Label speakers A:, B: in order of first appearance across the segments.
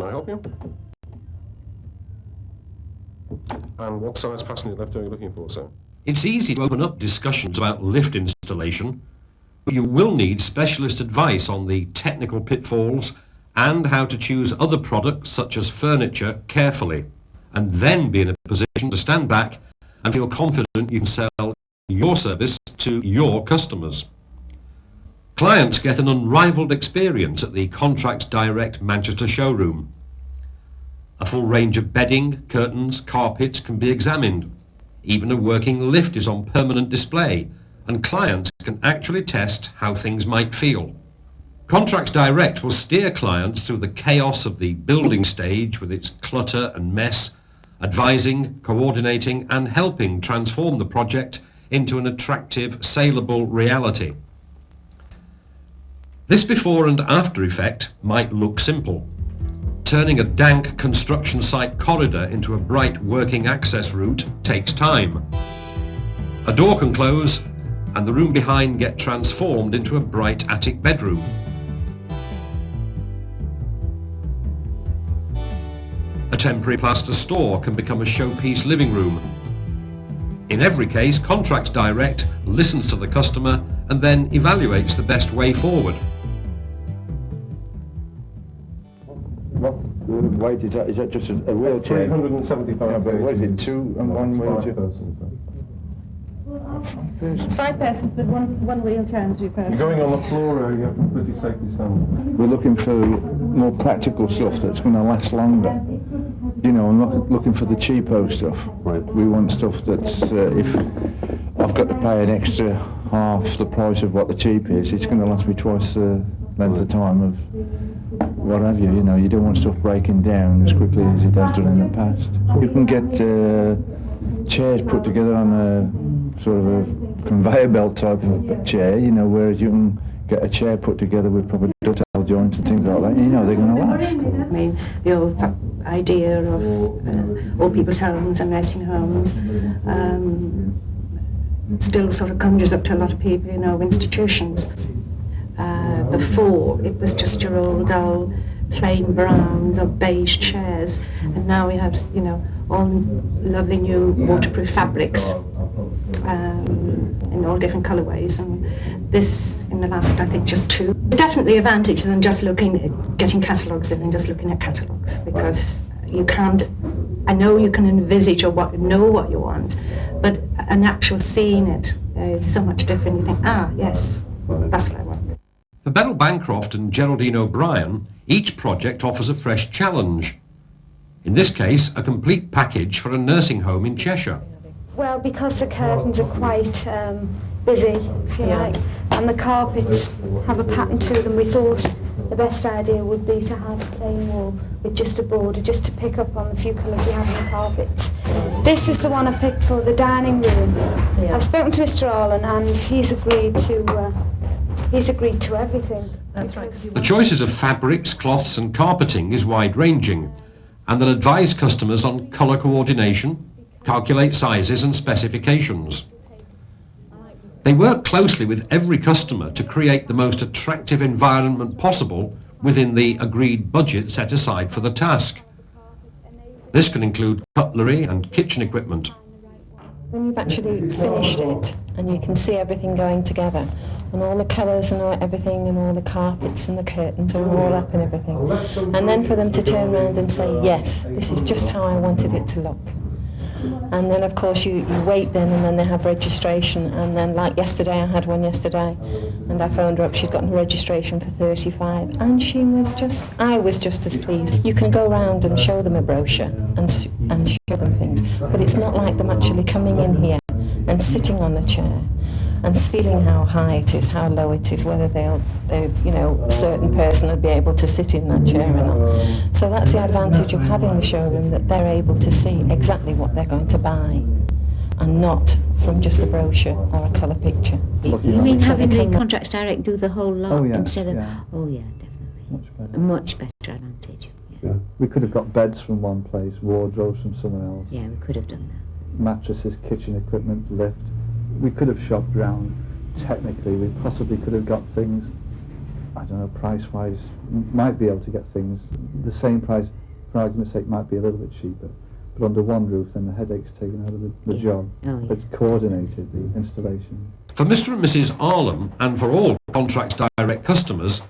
A: I help you? And what size passenger lift are you looking for, sir?
B: It's easy to open up discussions about lift installation, but you will need specialist advice on the technical pitfalls and how to choose other products such as furniture carefully, and then be in a position to stand back and feel confident you can sell your service to your customers. Clients get an unrivaled experience at the Contracts Direct Manchester showroom. A full range of bedding, curtains, carpets can be examined. Even a working lift is on permanent display, and clients can actually test how things might feel. Contracts Direct will steer clients through the chaos of the building stage with its clutter and mess, advising, coordinating and helping transform the project into an attractive, saleable reality. This before and after effect might look simple. Turning a dank construction site corridor into a bright working access route takes time. A door can close and the room behind get transformed into a bright attic bedroom. A temporary plaster store can become a showpiece living room. In every case, Contracts Direct listens to the customer and then evaluates the best way forward.
C: What weight is that? Is that just a wheelchair?
A: 375
C: Yeah, but what is it,
A: kgs.
C: two and one wheelchair?
D: It's 5 persons, but one wheelchair and 2 persons.
A: Going on the floor area, pretty safely stand.
C: We're looking for more practical stuff that's going to last longer. You know, I'm not looking for the cheapo stuff.
A: Right.
C: We want stuff that's, if I've got to pay an extra half the price of what the cheap is, it's going to last me twice the length of time of what have you. You know, you don't want stuff breaking down as quickly as it has done in the past. You can get chairs put together on a sort of a conveyor belt type of a chair, you know, whereas you can get a chair put together with proper dovetail joints and things like that. You know, they're going to last.
D: I mean, the old idea of old people's homes and nursing homes still sort of conjures up to a lot of people, you know, institutions. Before, it was just your old dull plain browns or beige chairs, and now we have, you know, all lovely new waterproof fabrics in all different colourways, and this in the last, I think, just 2. There's definitely advantages than just getting catalogues in and just looking at catalogues, because you can't, I know you can envisage or know what you want, but an actual seeing it is so much different. You think, yes, that's what I want.
B: For Beryl Bancroft and Geraldine O'Brien, each project offers a fresh challenge. In this case, a complete package for a nursing home in Cheshire.
E: Well, because the curtains are quite busy, if you like, and the carpets have a pattern to them, we thought the best idea would be to have a plain wall with just a border, just to pick up on the few colours we have in the carpets. This is the one I've picked for the dining room. I've spoken to Mr. Arlan and he's agreed to everything.
D: That's right.
B: The choices of fabrics, cloths and carpeting is wide-ranging, and they'll advise customers on colour coordination, calculate sizes and specifications. They work closely with every customer to create the most attractive environment possible within the agreed budget set aside for the task. This can include cutlery and kitchen equipment.
F: When you've actually finished it and you can see everything going together and all the colours and everything and all the carpets and the curtains are all up and everything, and then for them to turn around and say, yes, this is just how I wanted it to look. And then of course you wait then, and then they have registration, and then like yesterday, I had one yesterday and I phoned her up, she'd gotten a registration for 35 and I was just as pleased. You can go around and show them a brochure and show them things, but it's not like them actually coming in here and sitting on the chair and feeling how high it is, how low it is, whether a certain person would be able to sit in that chair or not. So that's the advantage of having the showroom, that they're able to see exactly what they're going to buy and not from just a brochure or a colour picture.
G: You mean having the Contracts Direct do the whole lot instead of...
C: Yeah.
G: Oh yeah, definitely.
C: Much better.
G: A much better advantage.
C: Yeah. We could have got beds from one place, wardrobes from someone else,
G: Yeah, we could have done that.
C: mattresses, kitchen equipment, lift. We could have shopped round. Technically, we possibly could have got things, I don't know, price-wise, might be able to get things the same price for argument's sake, might be a little bit cheaper. But under one roof, then the headache's taken out of the job.
G: Oh, yeah.
C: It's coordinated, the installation.
B: For Mr. and Mrs. Arlan, and for all Contracts Direct customers,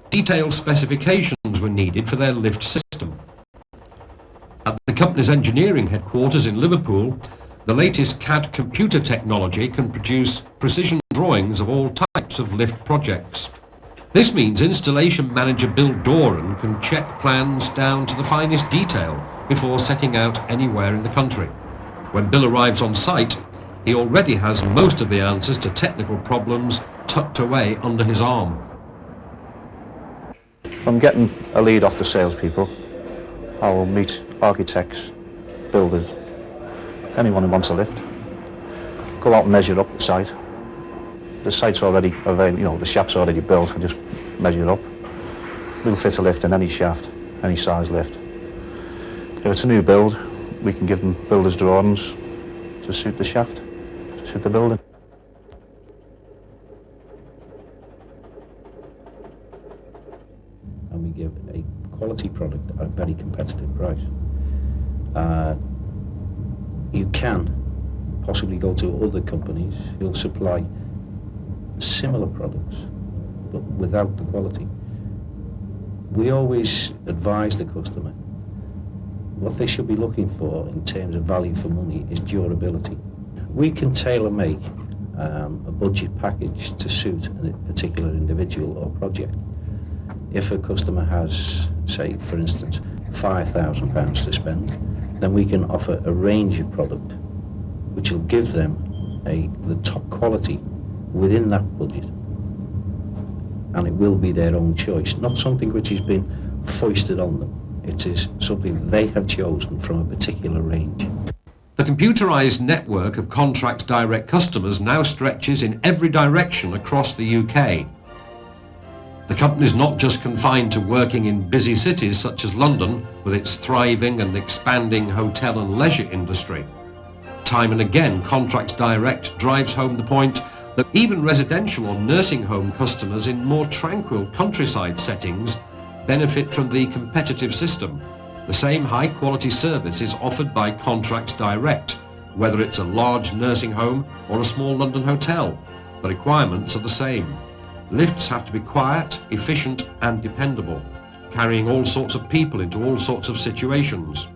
B: detailed specifications were needed for their lift system. At the company's engineering headquarters in Liverpool, the latest CAD computer technology can produce precision drawings of all types of lift projects. This means installation manager Bill Doran can check plans down to the finest detail before setting out anywhere in the country. When Bill arrives on site, he already has most of the answers to technical problems tucked away under his arm.
H: From getting a lead off the salespeople, I will meet architects, builders, anyone who wants a lift. Go out and measure up the site. The site's already available, the shaft's already built, I just measure it up. We'll fit a lift in any shaft, any size lift. If it's a new build, we can give them builder's drawings to suit the shaft, to suit the building.
I: And we give a quality product at a very competitive price. You can possibly go to other companies who'll supply similar products, but without the quality. We always advise the customer what they should be looking for in terms of value for money is durability. We can tailor-make a budget package to suit a particular individual or project. If a customer has, say, for instance, £5,000 to spend, then we can offer a range of product which will give them the top quality within that budget. And it will be their own choice, not something which has been foisted on them. It is something they have chosen from a particular range.
B: The computerised network of Contract Direct customers now stretches in every direction across the UK. The company is not just confined to working in busy cities such as London, with its thriving and expanding hotel and leisure industry. Time and again, Contract Direct drives home the point that even residential or nursing home customers in more tranquil countryside settings benefit from the competitive system. The same high-quality service is offered by Contract Direct, whether it's a large nursing home or a small London hotel. The requirements are the same. Lifts have to be quiet, efficient and dependable, carrying all sorts of people into all sorts of situations.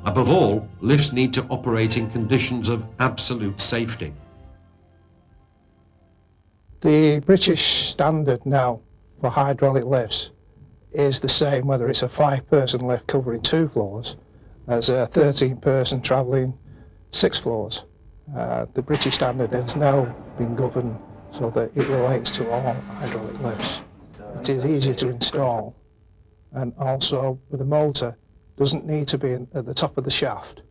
B: Above all, lifts need to operate in conditions of absolute safety.
J: The British standard now for hydraulic lifts is the same whether it's a 5-person lift covering 2 floors as a 13-person travelling 6 floors. The British standard has now been governed so that it relates to all hydraulic lifts. It is easy to install, and also with a motor doesn't need to be at the top of the shaft.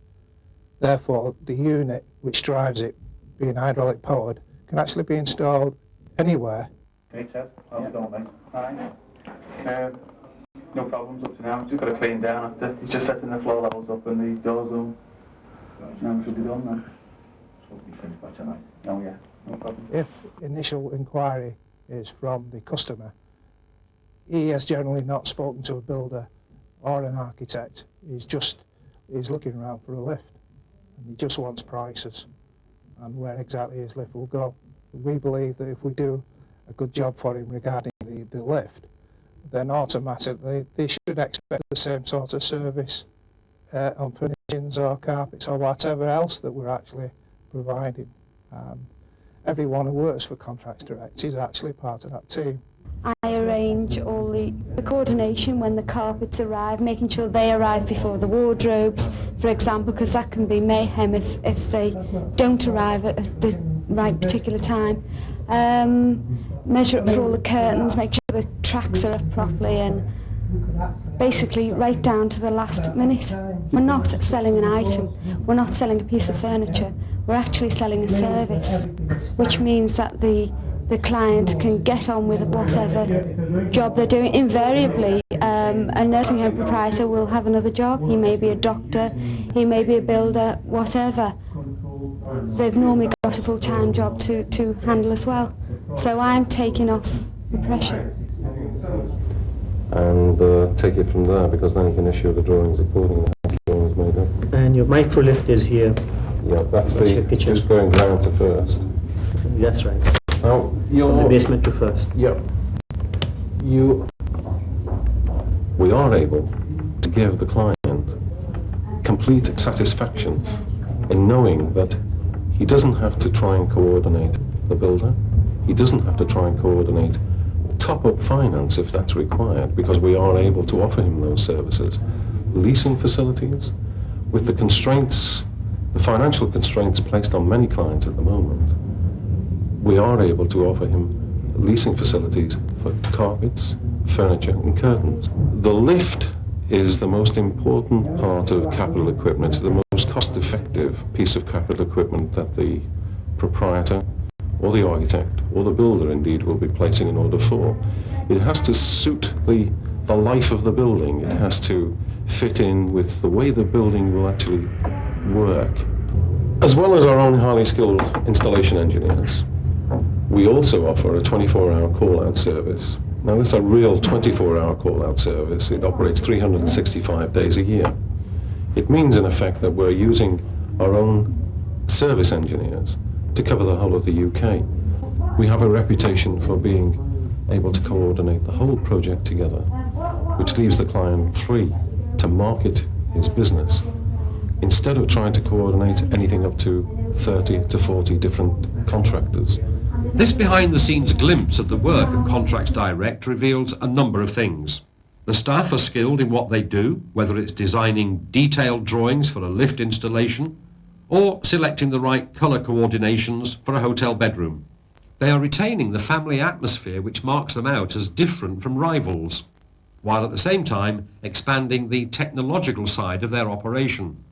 J: Therefore, the unit which drives it, being hydraulic powered, can actually be installed anywhere.
K: Hey Ted, how's it going, mate? Hi. No problems up to now. Just got to clean down after. He's just setting the floor levels up and the doors on. Now we should be done then. So we'll be finished by tonight. Oh yeah, no problem.
J: If initial inquiry is from the customer, he has generally not spoken to a builder or an architect. He's looking around for a lift, and he just wants prices and where exactly his lift will go. We believe that if we do a good job for him regarding the lift, then automatically they should expect the same sort of service on furnishings or carpets or whatever else that we're actually providing. Everyone who works for Contracts Direct is actually part of that team.
E: I arrange all the coordination when the carpets arrive, making sure they arrive before the wardrobes, for example, because that can be mayhem if they don't arrive at the right particular time. Measure up for all the curtains, make sure the tracks are up properly, and basically right down to the last minute. We're not selling an item, we're not selling a piece of furniture, we're actually selling a service, which means that the client can get on with whatever job they're doing. Invariably, a nursing home proprietor will have another job. He may be a doctor, he may be a builder, whatever. They've normally got a full-time job to handle as well. So I'm taking off the pressure.
A: and take it from there, because then he can issue the drawings accordingly. Drawings made up.
L: And your micro lift is here.
A: Yeah, that's
L: your kitchen.
A: just going ground to first.
L: That's right.
A: Now,
L: From the basement to first.
A: Yeah. We are able to give the client complete satisfaction in knowing that he doesn't have to try and coordinate the builder. He doesn't have to try and coordinate top-up finance if that's required, because we are able to offer him those services. Leasing facilities, with the constraints, the financial constraints placed on many clients at the moment, we are able to offer him leasing facilities for carpets, furniture and curtains. The lift is the most important part of capital equipment. It's the most cost-effective piece of capital equipment that the proprietor or the architect or the builder indeed will be placing an order for. It has to suit the life of the building. It has to fit in with the way the building will actually work. As well as our own highly skilled installation engineers, we also offer a 24-hour call-out service. Now, this is a real 24-hour call-out service. It operates 365 days a year. It means, in effect, that we're using our own service engineers to cover the whole of the UK. We have a reputation for being able to coordinate the whole project together, which leaves the client free to market his business, instead of trying to coordinate anything up to 30 to 40 different contractors.
B: This behind-the-scenes glimpse of the work of Contracts Direct reveals a number of things. The staff are skilled in what they do, whether it's designing detailed drawings for a lift installation or selecting the right colour coordinations for a hotel bedroom. They are retaining the family atmosphere which marks them out as different from rivals, while at the same time expanding the technological side of their operation.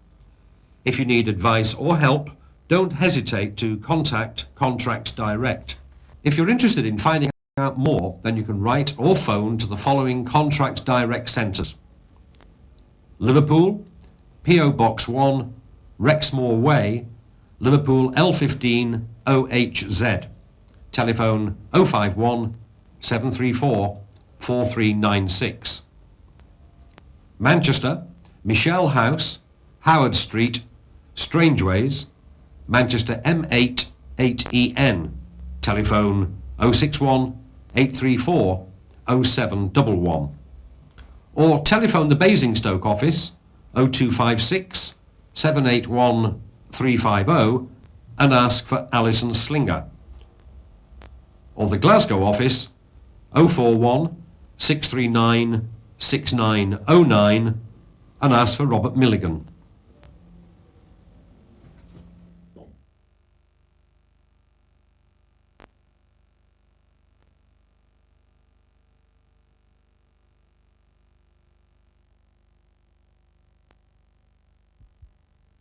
B: If you need advice or help, don't hesitate to contact Contracts Direct. If you're interested in finding out more, then you can write or phone to the following Contracts Direct centres: Liverpool, PO Box 1, Rexmoor Way, Liverpool L15 OHZ. Telephone 051 734 4396. Manchester, Michelle House, Howard Street, Strangeways, Manchester M8 8EN. Telephone 061 834 0711. Or telephone the Basingstoke office 0256 781 350 and ask for Alison Slinger. Or the Glasgow office 041 639 6909 and ask for Robert Milligan.